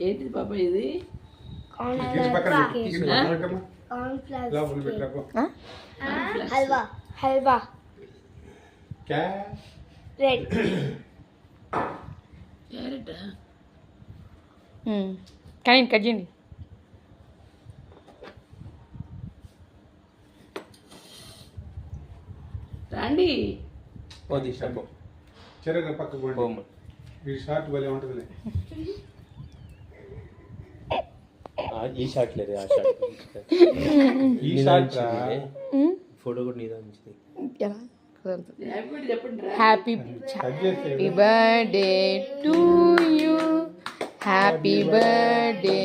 ఏంటిది పాప ఇది? Halwa halwa red carrot. కానీ కట్ చేయండి. రండి. చెరగ పక్క ఈ షార్ట్ భలే ఉంటుందిలే. ఈ షాట్ లేదు, ఆ షాట్ ఈ షార్ట్ ఫోటో కూడా నీదా మంచిది. Happy birthday to you, happy birthday